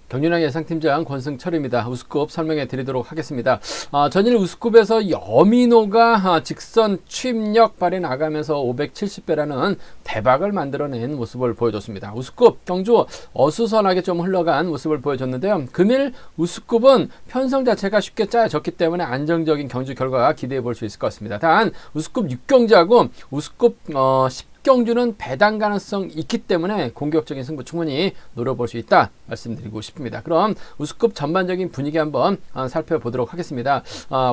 경륜왕 예상팀장 권승철입니다. 우스급 설명해 드리도록 하겠습니다. 전일 우스급에서 여민호가 직선 추입력 발휘 나가면서 570배라는 대박을 만들어낸 모습을 보여줬습니다. 우스급 경주 어수선하게 좀 흘러간 모습을 보여줬는데요. 금일 우스급은 편성 자체가 쉽게 짜여졌기 때문에 안정적인 경주 결과 기대해 볼 수 있을 것 같습니다. 단 우스급 6경주하고 우스급 10경주는 배당 가능성 있기 때문에 공격적인 승부 충분히 노려볼 수 있다 말씀드리고 싶습니다. 그럼 우스급 전반적인 분위기 한번 살펴보도록 하겠습니다.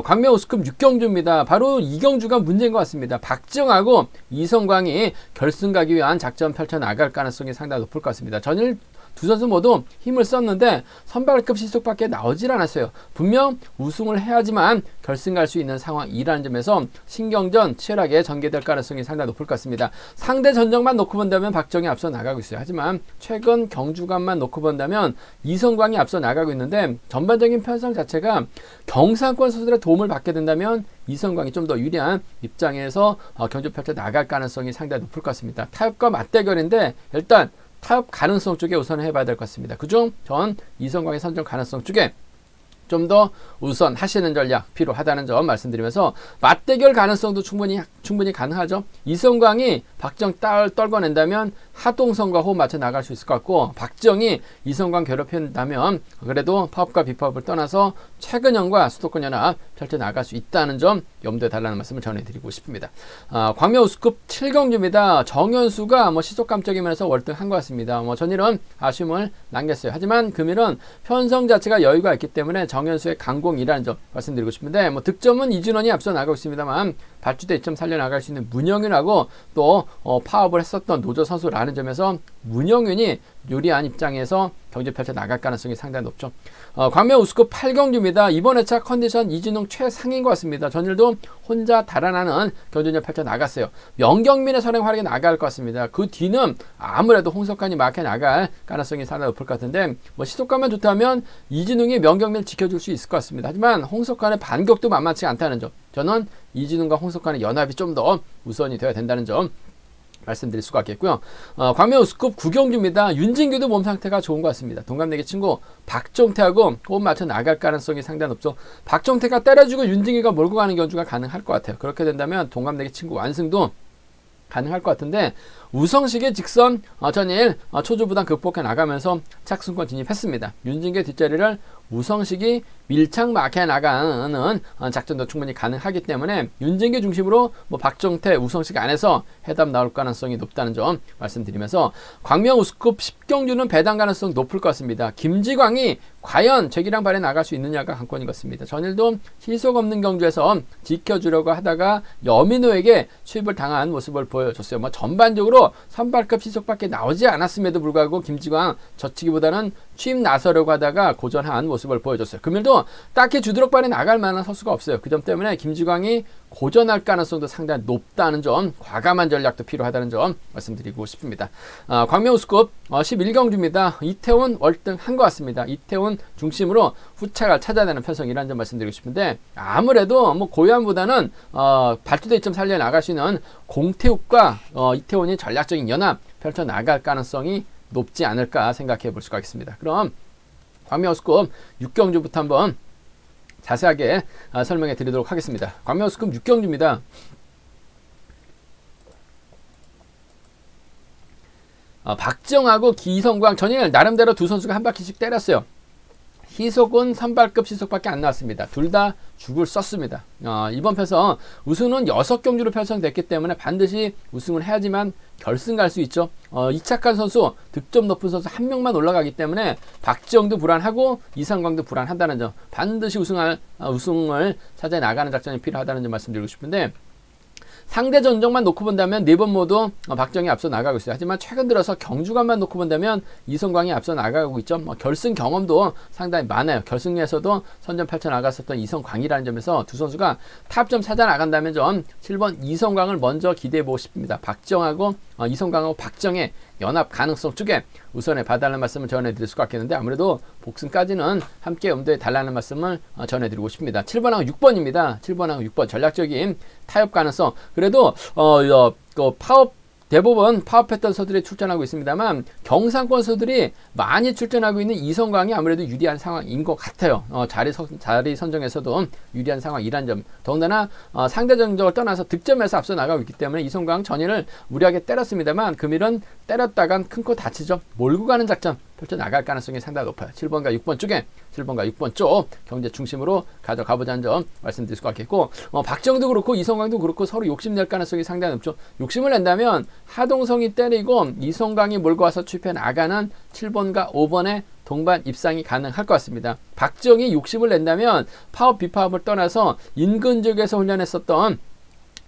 광명 우스급 6경주입니다. 바로 이 경주가 문제인 것 같습니다. 박정하고 이성광이 결승 가기 위한 작전 펼쳐나갈 가능성이 상당히 높을 것 같습니다. 전일 두 선수 모두 힘을 썼는데 선발급 시속밖에 나오질 않았어요. 분명 우승을 해야지만 결승 갈 수 있는 상황이라는 점에서 신경전 치열하게 전개될 가능성이 상당히 높을 것 같습니다. 상대 전적만 놓고 본다면 박정이 앞서 나가고 있어요. 하지만 최근 경주간만 놓고 본다면 이성광이 앞서 나가고 있는데 전반적인 편성 자체가 경상권 선수들의 도움을 받게 된다면 이성광이 좀 더 유리한 입장에서 경주 펼쳐 나갈 가능성이 상당히 높을 것 같습니다. 타협과 맞대결인데 일단 타협 가능성 쪽에 우선 해봐야 될 것 같습니다. 그중 전 이성광의 선정 가능성 쪽에 좀 더 우선 하시는 전략 필요하다는 점 말씀드리면서 맞대결 가능성도 충분히 가능하죠. 이성광이 박정 떨궈낸다면 하동선과 호흡 맞춰 나갈 수 있을 것 같고, 박정이 이성광 괴롭힌다면 그래도 파업과 비파업을 떠나서 최근현과 수도권 연합 펼쳐 나갈 수 있다는 점 염두에 달라는 말씀을 전해드리고 싶습니다. 광명 우스급 7경주입니다. 정현수가 시속감적인 면에서 월등한 것 같습니다. 전일은 아쉬움을 남겼어요. 하지만 금일은 편성 자체가 여유가 있기 때문에 정현수의 강공이라는 점 말씀드리고 싶은데, 득점은 이준원이 앞서 나가고 있습니다만 발주대 2점 살려나갈 수 있는 문영윤하고 또 파업을 했었던 노조 선수라는 점에서 문영윤이 유리한 입장에서 경주 펼쳐 나갈 가능성이 상당히 높죠. 광명 우스급 8경주입니다. 이번 회차 컨디션 이진웅 최상인 것 같습니다. 전일도 혼자 달아나는 경주를 펼쳐 나갔어요. 명경민의 선행 활약이 나갈 것 같습니다. 그 뒤는 아무래도 홍석환이 막혀 나갈 가능성이 상당히 높을 것 같은데, 시속감만 좋다면 이진웅이 명경민을 지켜줄 수 있을 것 같습니다. 하지만 홍석환의 반격도 만만치 않다는 점, 저는 이진웅과 홍석환의 연합이 좀 더 우선이 되어야 된다는 점 말씀드릴 수가 있겠고요. 광명 우스급 9경주입니다. 윤진규도 몸 상태가 좋은 것 같습니다. 동갑내기 친구 박종태하고 호흡 맞춰 나갈 가능성이 상당히 높죠. 박종태가 때려주고 윤진규가 몰고 가는 경주가 가능할 것 같아요. 그렇게 된다면 동갑내기 친구 완승도 가능할 것 같은데, 우성식의 직선 전일 초조부담 극복해 나가면서 착승권 진입했습니다. 윤진규의 뒷자리를 우성식이 밀착 막혀 나가는 작전도 충분히 가능하기 때문에 윤진규 중심으로 박정태, 우성식 안에서 해답 나올 가능성이 높다는 점 말씀드리면서, 광명 우스급 10경주는 배당 가능성 높을 것 같습니다. 김지광이 과연 재기량 발에 나갈 수 있느냐가 관건인 것 같습니다. 전일도 희속 없는 경주에서 지켜주려고 하다가 여민호에게 수입을 당한 모습을 보여줬어요. 전반적으로 선발급 시속밖에 나오지 않았음에도 불구하고 김지광 젖히기보다는 취임 나서려고 하다가 고전한 모습을 보여줬어요. 금일도 딱히 주드럭발에 나갈 만한 선수가 없어요. 그 점 때문에 김지광이 고전할 가능성도 상당히 높다는 점, 과감한 전략도 필요하다는 점 말씀드리고 싶습니다. 광명 우스급 11경주입니다. 이태원 월등한 것 같습니다. 이태원 중심으로 후차가 찾아내는 편성이라는 점 말씀드리고 싶은데, 아무래도 고요한보다는 발주대 2점 살려 나갈 수 있는 공태욱과 이태원이 전략적인 연합 펼쳐 나갈 가능성이 높지 않을까 생각해 볼 수가 있습니다. 그럼 광명 우스급 6경주부터 한번 자세하게 설명해 드리도록 하겠습니다. 광명 우스급 6경주입니다. 박정하고 기성광 전일 나름대로 두 선수가 한 바퀴씩 때렸어요. 희속은 선발급 시속밖에 안 나왔습니다. 둘 다 죽을 썼습니다. 이번 편성 우승은 6경주로 편성됐기 때문에 반드시 우승을 해야지만 결승 갈 수 있죠. 이착한 선수, 득점 높은 선수 한 명만 올라가기 때문에 박지영도 불안하고 이상광도 불안하다는 점, 반드시 우승을 찾아 나가는 작전이 필요하다는 점 말씀드리고 싶은데, 상대 전적만 놓고 본다면 4번 모두 박정이 앞서 나가고 있어요. 하지만 최근 들어서 경주간만 놓고 본다면 이성광이 앞서 나가고 있죠. 결승 경험도 상당히 많아요. 결승에서도 선전 펼쳐 나갔었던 이성광이라는 점에서 두 선수가 탑점 찾아 나간다면 전 7번 이성광을 먼저 기대해 보고 싶습니다. 박정하고 이성광하고 박정의 연합 가능성 쪽에 우선에 봐달라는 말씀을 전해드릴 수가 있겠는데, 아무래도 복승까지는 함께 염두에 달라는 말씀을 전해드리고 싶습니다. 7번하고 6번입니다. 7번하고 6번 전략적인 타협 가능성, 그래도 파업 대부분 파업했던 선수들이 출전하고 있습니다만 경상권 선수들이 많이 출전하고 있는 이성광이 아무래도 유리한 상황인 것 같아요. 자리 선정에서도 유리한 상황이란 점. 더군다나 상대 전적을 떠나서 득점에서 앞서 나가고 있기 때문에 이성광 전인을 무리하게 때렸습니다만 금일은 때렸다간 큰 코 다치죠. 몰고 가는 작전 펼쳐 나갈 가능성이 상당히 높아요. 7번과 6번 쪽에 7번과 6번 쪽 경제 중심으로 가져가보자는 점 말씀드릴 수 있겠고, 박정도 그렇고 이성광도 그렇고 서로 욕심낼 가능성이 상당히 높죠. 욕심을 낸다면 하동성이 때리고 이성광이 몰고 와서 추입해 나가는 7번과 5번의 동반 입상이 가능할 것 같습니다. 박정이 욕심을 낸다면 파업 비파업을 떠나서 인근 지역에서 훈련했었던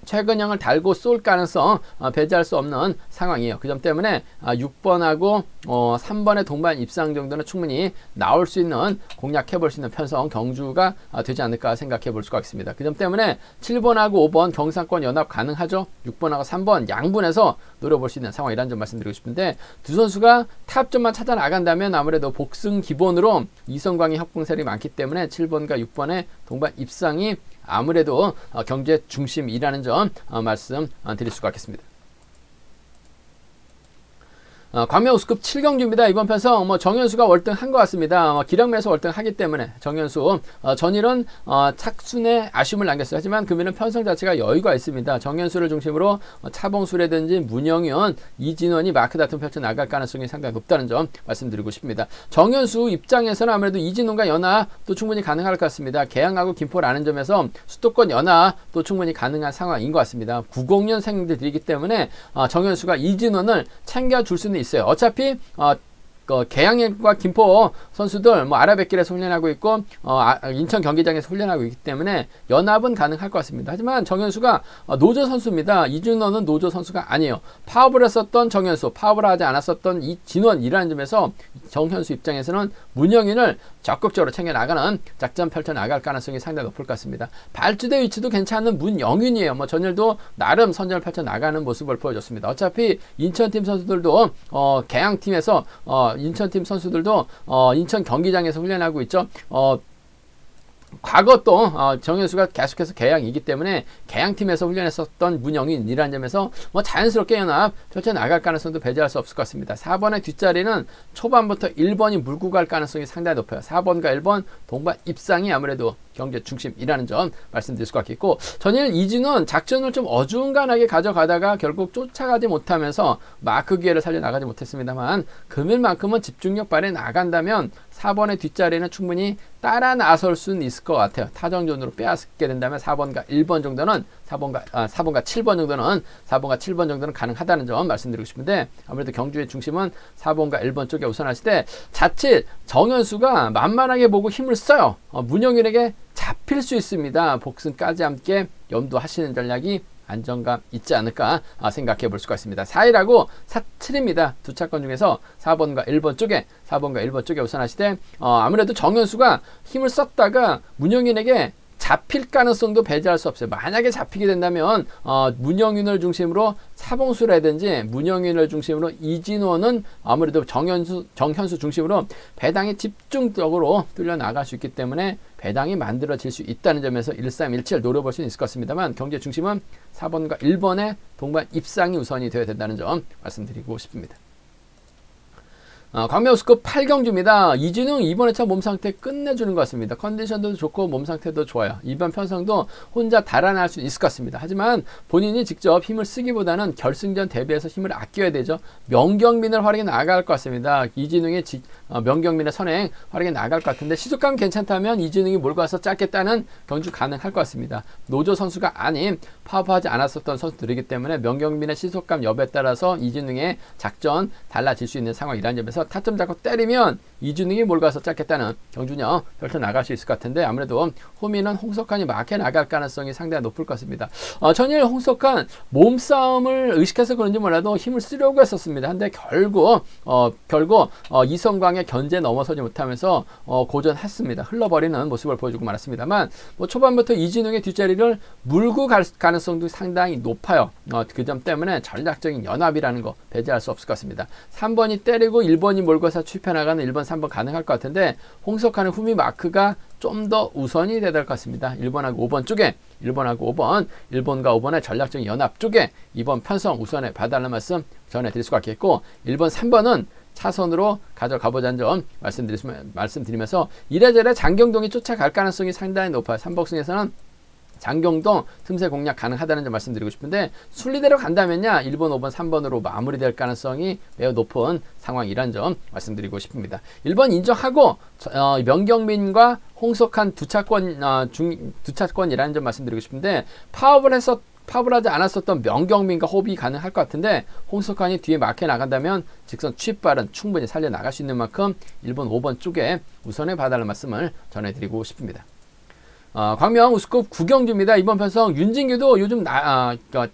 최근형을 달고 쏠 가능성 배제할 수 없는 상황이에요. 그 점 때문에 6번하고 3번의 동반 입상 정도는 충분히 나올 수 있는, 공략해 볼 수 있는 편성 경주가 되지 않을까 생각해 볼 수가 있습니다. 그 점 때문에 7번하고 5번 경상권 연합 가능하죠. 6번하고 3번 양분해서 노려볼 수 있는 상황이라는 점 말씀드리고 싶은데, 두 선수가 탑점만 찾아 나간다면 아무래도 복승 기본으로 이성광의 협공세력이 많기 때문에 7번과 6번의 동반 입상이 아무래도 경제 중심이라는 점 말씀 드릴 수가 있겠습니다. 광명 우스급 7경주입니다. 이번 편성 정현수가 월등한 것 같습니다. 기량면에서 월등하기 때문에 정현수 전일은 착순에 아쉬움을 남겼어요. 하지만 금일은 편성 자체가 여유가 있습니다. 정현수를 중심으로 차봉수라든지 문영윤, 이진원이 마크 다툼 펼쳐 나갈 가능성이 상당히 높다는 점 말씀드리고 싶습니다. 정현수 입장에서는 아무래도 이진원과 연합도 충분히 가능할 것 같습니다. 개항하고 김포라는 점에서 수도권 연합도 충분히 가능한 상황인 것 같습니다. 90년생들이기 때문에 정현수가 이진원을 챙겨줄 수는 있어요. 어차피 계양과 김포 선수들 아라뱃길에서 훈련하고 있고 인천 경기장에서 훈련하고 있기 때문에 연합은 가능할 것 같습니다. 하지만 정현수가 노조 선수입니다. 이준원은 노조 선수가 아니에요. 파업을 했었던 정현수, 파업을 하지 않았었던 이진원이라는 점에서 정현수 입장에서는 문영인을 적극적으로 챙겨나가는 작전 펼쳐나갈 가능성이 상당히 높을 것 같습니다. 발주대 위치도 괜찮은 문영윤이에요. 전일도 나름 선전을 펼쳐나가는 모습을 보여줬습니다. 어차피 인천팀 선수들도 계양팀에서 인천팀 선수들도 인천 경기장에서 훈련하고 있죠. 과거 또 정현수가 계속해서 계양이기 때문에 계양팀에서 훈련했었던 문영인이라는 점에서 자연스럽게 연합 펼쳐나갈 가능성도 배제할 수 없을 것 같습니다. 4번의 뒷자리는 초반부터 1번이 물고 갈 가능성이 상당히 높아요. 4번과 1번 동반 입상이 아무래도 경제 중심이라는 점 말씀드릴 수가 있겠고, 전일 이진원 작전을 좀 어중간하게 가져가다가 결국 쫓아가지 못하면서 마크 기회를 살려나가지 못했습니다만, 금일만큼은 집중력 발휘 나간다면 4번의 뒷자리는 충분히 따라 나설 수는 있을 것 같아요. 타정전으로 빼앗게 된다면 4번과 1번 정도는 4번과 7번 정도는 4번과 7번 정도는 가능하다는 점 말씀드리고 싶은데, 아무래도 경주의 중심은 4번과 1번 쪽에 우선하실 때 자칫 정현수가 만만하게 보고 힘을 써요. 문영윤에게 잡힐 수 있습니다. 복승까지 함께 염두하시는 전략이 안정감 있지 않을까 생각해 볼 수가 있습니다. 4일하고 7입니다. 두 차권 중에서 4번과 1번 쪽에 우선하시되 아무래도 정현수가 힘을 썼다가 문영윤에게 잡힐 가능성도 배제할 수 없어요. 만약에 잡히게 된다면 문영윤을 중심으로 차봉수라든지 문영윤을 중심으로 이진원은 아무래도 정현수 중심으로 배당이 집중적으로 뚫려 나갈 수 있기 때문에 배당이 만들어질 수 있다는 점에서 1317 노려볼 수 있을 것 같습니다만, 경제 중심은 4번과 1번의 동반 입상이 우선이 되어야 된다는 점 말씀드리고 싶습니다. 광명우스급 8경주입니다. 이진웅 이번 회차 몸상태 끝내주는 것 같습니다. 컨디션도 좋고 몸상태도 좋아요. 이번 편성도 혼자 달아날 수 있을 것 같습니다. 하지만 본인이 직접 힘을 쓰기보다는 결승전 대비해서 힘을 아껴야 되죠. 명경민을 활용해 나갈 것 같습니다. 이진웅의 명경민의 선행 활용해 나갈 것 같은데, 시속감 괜찮다면 이진웅이 몰고 와서 짧겠다는 경주 가능할 것 같습니다. 노조 선수가 아닌 파업하지 않았었던 선수들이기 때문에 명경민의 시속감 여부에 따라서 이진웅의 작전 달라질 수 있는 상황이라는 점에서 타점 잡고 때리면 이준웅이 몰고 와서 짧겠다는 경주녀 펼쳐 나갈 수 있을 것 같은데, 아무래도 호미는 홍석환이 막혀 나갈 가능성이 상당히 높을 것 같습니다. 전일 홍석환 몸싸움을 의식해서 그런지 몰라도 힘을 쓰려고 했었습니다. 근데 결국 이성광의 견제 넘어서지 못하면서 고전했습니다. 흘러버리는 모습을 보여주고 말았습니다만, 초반부터 이진웅의 뒷자리를 물고 갈 가능성도 상당히 높아요. 그 점 때문에 전략적인 연합이라는 거 배제할 수 없을 것 같습니다. 3번이 때리고 1번이 몰고 와서 추입해 나가는 1번, 3번 가능할 것 같은데 홍석환의 후미 마크가 좀 더 우선이 돼야 될 것 같습니다. 1번하고 5번 쪽에 1번하고 5번 1번과 5번의 전략적인 연합 쪽에 2번 편성 우선에 봐달라는 말씀 전해드릴 수가 있겠고 1번 3번은 차선으로 가져가보자는 점 말씀드리면서 이래저래 장경동이 쫓아갈 가능성이 상당히 높아요. 삼복승에서는 장경동 틈새 공략 가능하다는 점 말씀드리고 싶은데 순리대로 간다면요 1번, 5번, 3번으로 마무리될 가능성이 매우 높은 상황이란 점 말씀드리고 싶습니다. 1번 인정하고 명경민과 홍석한 두 차권이라는 점 말씀드리고 싶은데 파업을 하지 않았었던 명경민과 호흡이 가능할 것 같은데 홍석환이 뒤에 막혀 나간다면 직선 취입발은 충분히 살려나갈 수 있는 만큼 1번, 5번 쪽에 우선에 봐달라는 말씀을 전해드리고 싶습니다. 광명 우스컵 구경주입니다. 이번 편성 윤진규도 요즘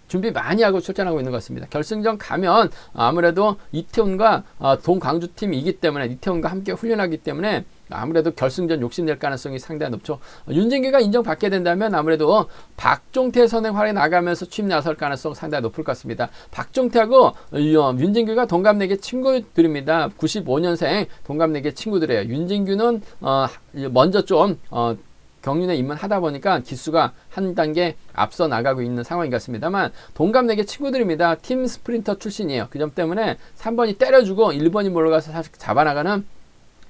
준비 많이 하고 출전하고 있는 것 같습니다. 결승전 가면 아무래도 이태훈과 동광주팀이기 때문에 이태훈과 함께 훈련하기 때문에 아무래도 결승전 욕심낼 가능성이 상당히 높죠. 윤진규가 인정받게 된다면 아무래도 박종태 선행활에 나가면서 취임 나설 가능성 상당히 높을 것 같습니다. 박종태하고 윤진규가 동갑내기 친구들입니다. 95년생 동갑내기 친구들이에요. 윤진규는 먼저 좀 경륜에 입문하다 보니까 기수가 한 단계 앞서 나가고 있는 상황인 것 같습니다만 동갑내기 친구들입니다. 팀 스프린터 출신이에요. 그 점 때문에 3번이 때려주고 1번이 몰아가서 사실 잡아나가는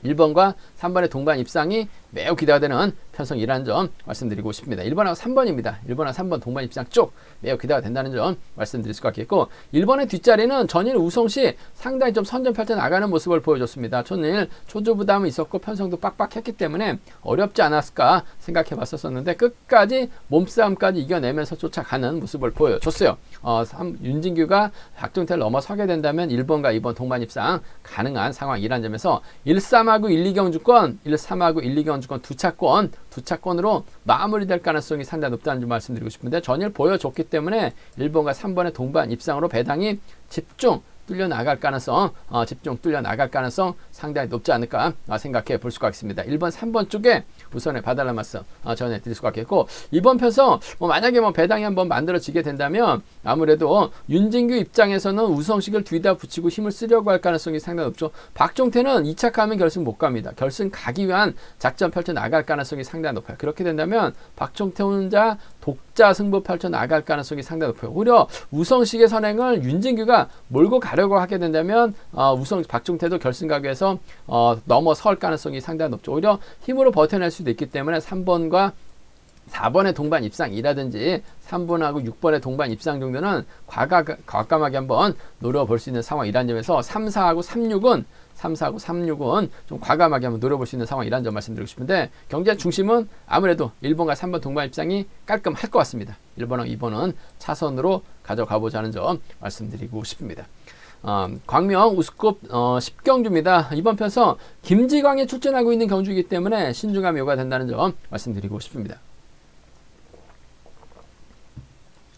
1번과 3번의 동반 입상이 매우 기대가 되는 편성이라는 점 말씀드리고 싶습니다. 1번하고 3번입니다. 1번하고 3번 동반 입상 쪽 매우 기대가 된다는 점 말씀드릴 수가 있겠고 1번의 뒷자리는 전일 우성시 상당히 좀 선전 펼쳐 나가는 모습을 보여줬습니다. 전일 초조 부담이 있었고 편성도 빡빡했기 때문에 어렵지 않았을까 생각해 봤었는데 끝까지 몸싸움까지 이겨내면서 쫓아가는 모습을 보여줬어요. 윤진규가 박종태를 넘어서게 된다면 1번과 2번 동반 입상 가능한 상황이라는 점에서 1-3하고 1-2경주권 1-3하고 1-2경주권 두 차권으로 마무리될 가능성이 상당히 높다는 점 말씀드리고 싶은데 전일 보여줬기 때문에 1번과 3번의 동반 입상으로 배당이 집중 뚫려 나갈 가능성 상당히 높지 않을까 생각해 볼 수가 있습니다. 1번, 3번 쪽에 우선에 봐달라는 말씀 전해드릴 수가 있겠고 이번 편성 만약에 배당이 한번 만들어지게 된다면 아무래도 윤진규 입장에서는 우성식을 뒤다 붙이고 힘을 쓰려고 할 가능성이 상당히 높죠. 박종태는 2차 가면 결승 못 갑니다. 결승 가기 위한 작전 펼쳐 나갈 가능성이 상당히 높아요. 그렇게 된다면 박종태 혼자 독자 승부 펼쳐 나갈 가능성이 상당히 높아요. 오히려 우성식의 선행을 윤진규가 몰고 가려고 하게 된다면 박종태도 결승 가기 위해서 넘어설 가능성이 상당히 높죠. 오히려 힘으로 버텨낼 수도 있기 때문에 3번과 4번의 동반 입상이라든지 3번하고 6번의 동반 입상 정도는 과감하게 한번 노려볼 수 있는 상황이라는 점에서 3, 4하고 36은 좀 과감하게 한번 노려볼 수 있는 상황이라는 점 말씀드리고 싶은데 경제 중심은 아무래도 1번과 3번 동반 입상이 깔끔할 것 같습니다. 1번하고 2번은 차선으로 가져가보자는 점 말씀드리고 싶습니다. 광명 우스컵 10경주입니다. 이번 편성 김지광이 출전하고 있는 경주이기 때문에 신중함이 요구된다는 점 말씀드리고 싶습니다.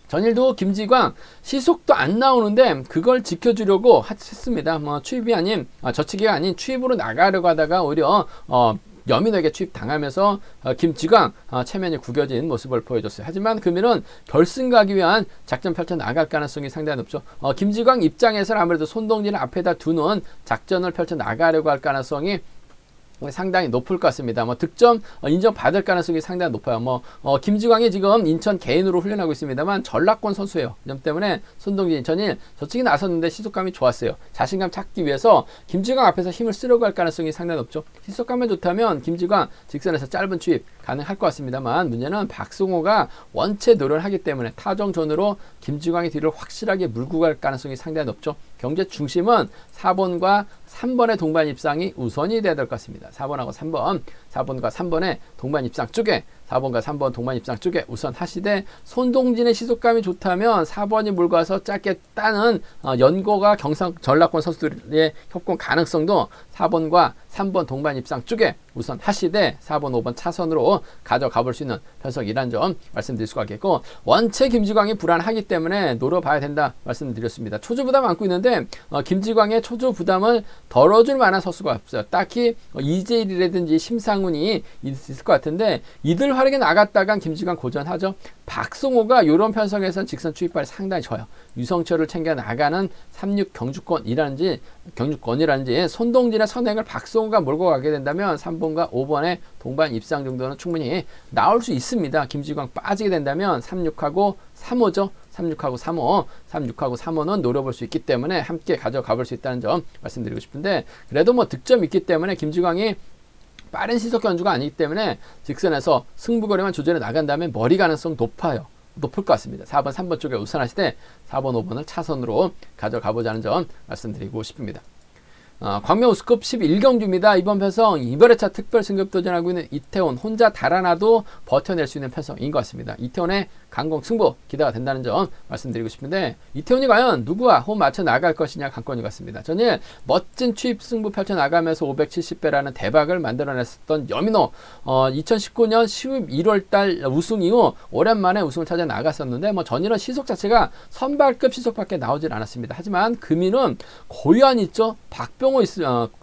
전일도 김지광 시속도 안 나오는데 그걸 지켜주려고 했습니다. 추입이 아닌 저치기가 아닌 추입으로 나가려고 하다가 오히려 여민에게 추입당하면서 김지광 체면이 구겨진 모습을 보여줬어요. 하지만 금일은 결승 가기 위한 작전 펼쳐 나갈 가능성이 상당히 높죠. 김지광 입장에서는 아무래도 손동진을 앞에다 두는 작전을 펼쳐 나가려고 할 가능성이 상당히 높을 것 같습니다. 득점 인정받을 가능성이 상당히 높아요. 김지광이 지금 인천 개인으로 훈련하고 있습니다만 전락권 선수예요. 이 점 때문에 손동진 인천이 저쪽에 나섰는데 시속감이 좋았어요. 자신감 찾기 위해서 김지광 앞에서 힘을 쓰려고 할 가능성이 상당히 높죠. 시속감이 좋다면 김지광 직선에서 짧은 추입 가능할 것 같습니다만 문제는 박승호가 원체 노련하기 때문에 타정존으로 김지광의 뒤를 확실하게 물고 갈 가능성이 상당히 높죠. 경제 중심은 4번과 3번의 동반 입상이 우선이 돼야 될 것 같습니다. 4번과 3번의 동반 입상 쪽에 4번과 3번 동반 입상 쪽에 우선 하시되 손동진의 시속감이 좋다면 4번이 몰고 와서 짧게 따는 연고가 경상 전락권 선수들의 협공 가능성도 4번과 3번 동반 입상 쪽에 우선 하시되 4번, 5번 차선으로 가져가 볼 수 있는 편성이란 점 말씀드릴 수가 있겠고 원체 김지광이 불안하기 때문에 노려봐야 된다 말씀드렸습니다. 초조 부담 안고 있는데 김지광의 초조 부담을 덜어줄 만한 선수가 없어요. 딱히 이재일이라든지 심상훈이 있을 것 같은데 이들 전일 활약에 나갔다간 김지광 고전하죠. 박성호가 이런 편성에서는 직선 추입발이 상당히 좋아요. 유성철을 챙겨 나가는 36 경주권이라는지 손동진의 선행을 박성호가 몰고 가게 된다면 3번과 5번의 동반 입상 정도는 충분히 나올 수 있습니다. 김지광 빠지게 된다면 36하고 3호죠. 36하고 3호, 36하고 3호는 노려볼 수 있기 때문에 함께 가져가 볼 수 있다는 점 말씀드리고 싶은데, 그래도 뭐 득점이 있기 때문에 김지광이 빠른 시속 견주가 아니기 때문에 직선에서 승부거리만 조절해 나간다면 머리 가능성 높아요. 높을 것 같습니다. 4번, 3번 쪽에 우선하실 때 4번, 5번을 차선으로 가져가 보자는 점 말씀드리고 싶습니다. 광명 우스컵 11경주입니다. 이번 편성 이번 회차 특별 승급 도전하고 있는 이태원 혼자 달아나도 버텨낼 수 있는 편성인 것 같습니다. 이태원의 강공 승부 기대가 된다는 점 말씀드리고 싶은데, 이태원이 과연 누구와 호흡 맞춰 나갈 것이냐 관건이 같습니다. 전일 멋진 추입 승부 펼쳐 나가면서 570배라는 대박을 만들어냈었던 여민호, 2019년 11월달 우승 이후 오랜만에 우승을 찾아 나갔었는데, 뭐 전일은 시속 자체가 선발급 시속밖에 나오질 않았습니다. 하지만 금이는 고유한 있죠.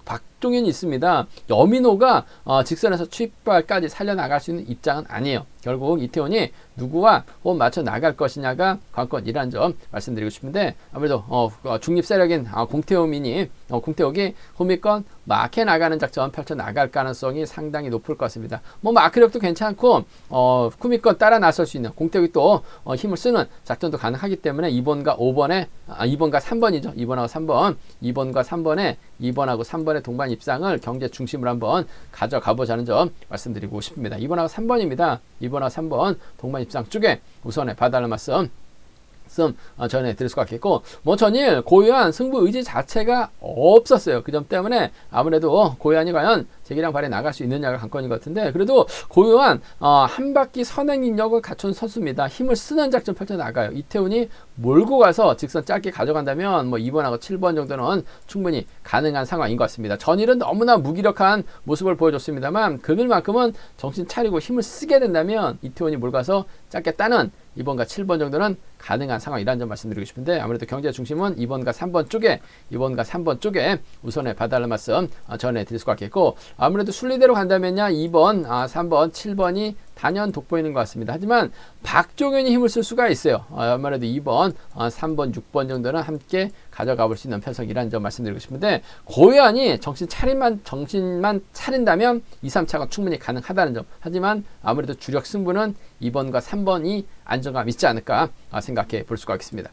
박종현이 있습니다. 여민호가 직선에서 추입발까지 살려나갈 수 있는 입장은 아니에요. 결국 이태원이 누구와 호흡 맞춰 나갈 것이냐가 관건이라는 점 말씀드리고 싶은데, 아무래도 중립 세력인 공태욱이 호미권 마크에 나가는 작전 펼쳐 나갈 가능성이 상당히 높을 것 같습니다. 뭐 마크력도 괜찮고 후미권 따라 나설 수 있는 공태욱이 또 힘을 쓰는 작전도 가능하기 때문에 2번과 3번이죠. 2번과 3번의 동반 입상을 경제 중심으로 한번 가져가 보자는 점 말씀드리고 싶습니다. 2번하고 3번입니다. 2번하고 3번 동반 입상 쪽에 우선에 봐달라는 말씀 전해드릴 수가 있겠고, 뭐 전일 고유한 승부 의지 자체가 없었어요. 그 점 때문에 아무래도 고유한이 과연 재기량 발에 나갈 수 있느냐가 관건인 것 같은데, 그래도 고유한 한 바퀴 선행 능력을 갖춘 선수입니다. 힘을 쓰는 작전 펼쳐 나가요. 이태훈이 몰고 가서 직선 짧게 가져간다면 뭐 2번하고 7번 정도는 충분히 가능한 상황인 것 같습니다. 전일은 너무나 무기력한 모습을 보여줬습니다만, 금일만큼은 정신 차리고 힘을 쓰게 된다면 이태훈이 몰고 가서 짧게 따는 2번과 7번 정도는 가능한 상황이라는 점 말씀드리고 싶은데, 아무래도 경제 중심은 2번과 3번 쪽에 우선에 봐달라는 말씀 전해드릴 수가 있겠고, 아무래도 순리대로 간다면요 2번, 3번, 7번이 단연 돋보이는 것 같습니다. 하지만 박종현이 힘을 쓸 수가 있어요. 아무래도 2번, 3번, 6번 정도는 함께 가져가 볼 수 있는 편성이라는 점 말씀드리고 싶은데, 고유한이 정신만 차린다면 2, 3차가 충분히 가능하다는 점. 하지만 아무래도 주력 승부는 2번과 3번이 안정감 있지 않을까 생각해 볼 수가 있겠습니다.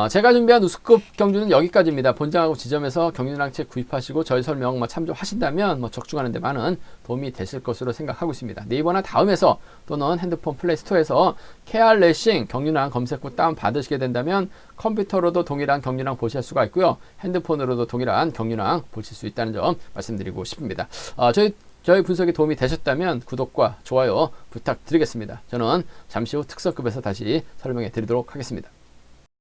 제가 준비한 우스컵 경주는 여기까지입니다. 본장하고 지점에서 경륜랑책 구입하시고 저희 설명 참조하신다면 적중하는 데 많은 도움이 되실 것으로 생각하고 있습니다. 네이버나 다음에서 또는 핸드폰 플레이 스토어에서 KR 레이싱 경륜랑 검색 후 다운 받으시게 된다면 컴퓨터로도 동일한 경륜랑 보실 수가 있고요. 핸드폰으로도 동일한 경륜랑 보실 수 있다는 점 말씀드리고 싶습니다. 저희 분석이 도움이 되셨다면 구독과 좋아요 부탁드리겠습니다. 저는 잠시 후 특성급에서 다시 설명해 드리도록 하겠습니다.